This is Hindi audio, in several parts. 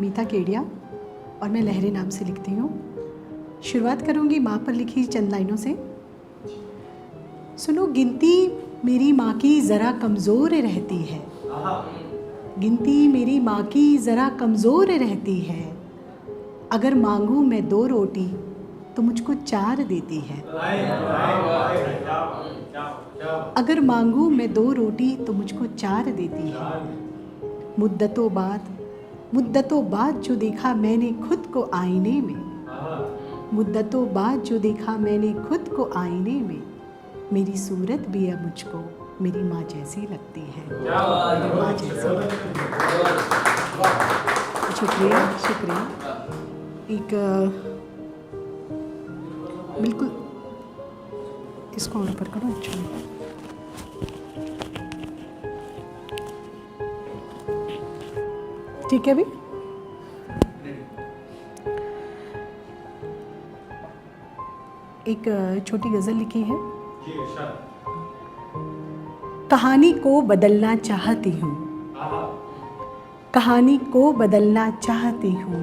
अमीता केडिया और मैं लहरें नाम से लिखती हूँ। शुरुआत करूँगी माँ पर लिखी चंद लाइनों से। सुनो, गिनती मेरी माँ की ज़रा कमज़ोर रहती है, गिनती मेरी माँ की ज़रा कमज़ोर रहती है। अगर मांगूँ मैं 2 रोटी तो मुझको 4 देती है। अगर मांगूँ मैं 2 रोटी तो मुझको 4 देती है। मुद्दतों बाद जो देखा मैंने खुद को आईने में, मुद्दतों बाद जो देखा मैंने खुद को आईने में, मेरी सूरत भी अब मुझको मेरी माँ जैसी लगती है, मेरी माँ जैसी। शुक्रिया शुक्रिया। एक बिल्कुल इसको और ऊपर करो। अच्छा, ठीक है। अभी एक छोटी गज़ल लिखी है। कहानी को बदलना चाहती हूँ, कहानी को बदलना चाहती हूँ,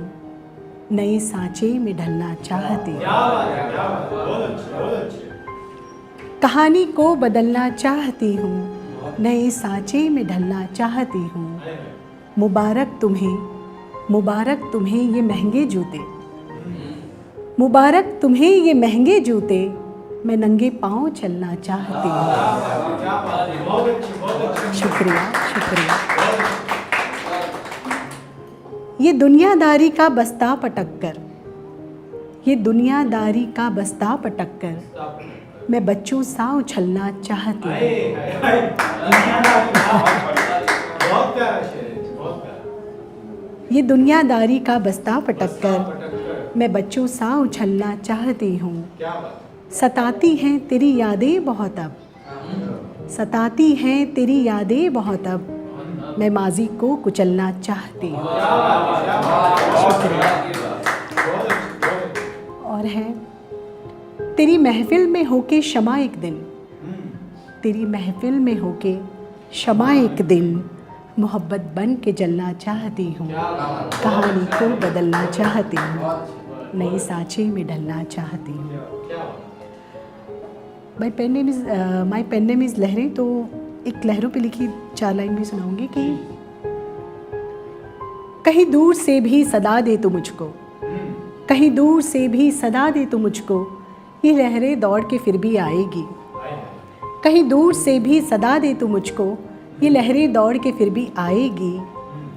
नए सांचे में ढलना चाहती हूँ। कहानी को बदलना चाहती हूँ, नए सांचे में ढलना चाहती हूँ। मुबारक तुम्हें ये महंगे जूते, मुबारक तुम्हें ये महंगे जूते, मैं नंगे पाँव चलना चाहती हूँ। शुक्रिया शुक्रिया। ये दुनियादारी का बस्ता पटक कर, ये दुनियादारी का बस्ता पटक कर, मैं बच्चों सा उछलना चाहती हूँ। ये दुनियादारी का बस्ता पटक कर मैं बच्चों सा उछलना चाहती हूँ। सताती हैं तेरी यादें बहुत अब, सताती हैं तेरी यादें बहुत अब, मैं माजी को कुचलना चाहती हूँ। शुक्रिया। और है, तेरी महफिल में होके शमा एक दिन, तेरी महफिल में होके शमा एक दिन, मोहब्बत बन के जलना चाहती हूँ। कहानी को बदलना चाहती हूँ, नए सांचे में ढलना चाहती हूँ। माई पेन नेम इज़ लहरें। तो एक लहरों पे लिखी 4 लाइन भी सुनाऊंगी कि कहीं दूर से भी सदा दे तो मुझको, कहीं दूर से भी सदा दे तो मुझको, ये लहरें दौड़ के फिर भी आएगी। कहीं दूर से भी सदा दे तो मुझको, ये लहरें दौड़ के फिर भी आएगी।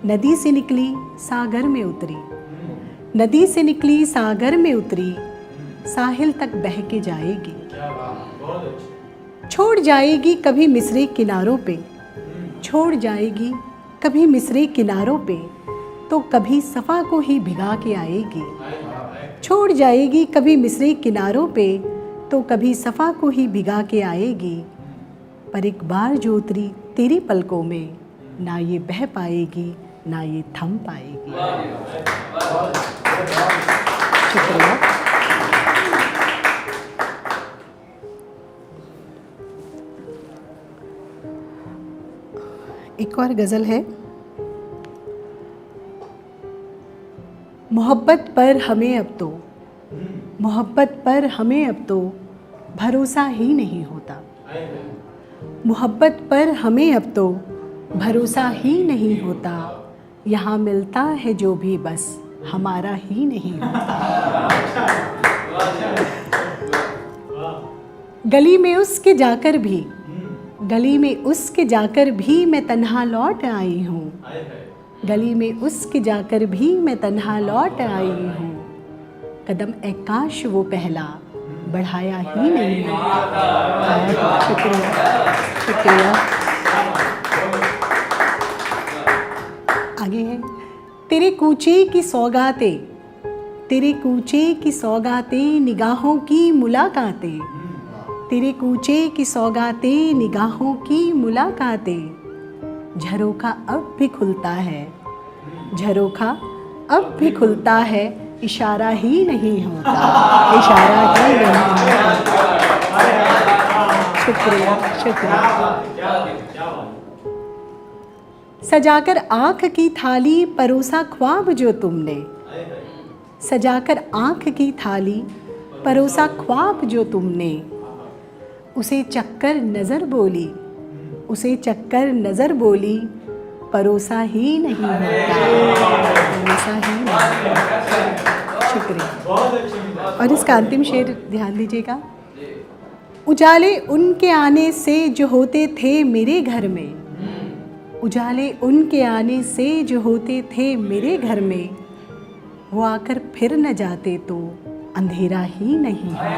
नदी से निकली सागर में उतरी, नदी से निकली सागर में उतरी, साहिल तक बह के जाएगी। छोड़ जाएगी कभी मिस्री किनारों पे, छोड़ जाएगी कभी मिस्री किनारों पे, तो कभी सफ़ा को ही भिगा के आएगी। छोड़ जाएगी कभी मिस्री किनारों पे, तो कभी सफ़ा को ही भिगा के आएगी। पर एक बार जो उतरी तेरी पलकों में, ना ये बह पाएगी ना ये थम पाएगी। शुक्रिया। एक और गज़ल है। मोहब्बत पर हमें अब तो, मोहब्बत पर हमें अब तो भरोसा ही नहीं होता, मोहब्बत पर हमें अब तो भरोसा ही नहीं होता। यहाँ मिलता है जो भी बस हमारा ही नहीं होता। गली में उसके जाकर भी, गली में उसके जाकर भी मैं तन्हा लौट आई हूँ, गली में उसके जाकर भी मैं तन्हा लौट आई हूँ। कदम ए काश वो पहला बढ़ाया ही नहीं होता। शुक्रिया शुक्रिया। आगे है, तेरे कूचे की सौगातें, तेरे कूचे की सौगातें, निगाहों की मुलाकातें, तेरे कूचे की सौगातें, निगाहों की मुलाकातें। झरोखा अब भी खुलता है, झरोखा अब भी खुलता है, इशारा ही नहीं होता, इशारा ही नहीं होता। शुक्रिया शुक्रिया। सजाकर आँख की थाली परोसा ख्वाब जो तुमने, सजाकर आँख की थाली परोसा ख्वाब जो तुमने, उसे चक्कर नज़र बोली, उसे चक्कर नज़र बोली, परोसा ही नहीं होता, परोसा ही नहीं होता। शुक्रिया। और इसका अंतिम शेर ध्यान दीजिएगा। उजाले उनके आने से जो होते थे मेरे घर में, उजाले उनके आने से जो होते थे मेरे घर में, वो आकर फिर न जाते तो अंधेरा ही नहीं होता।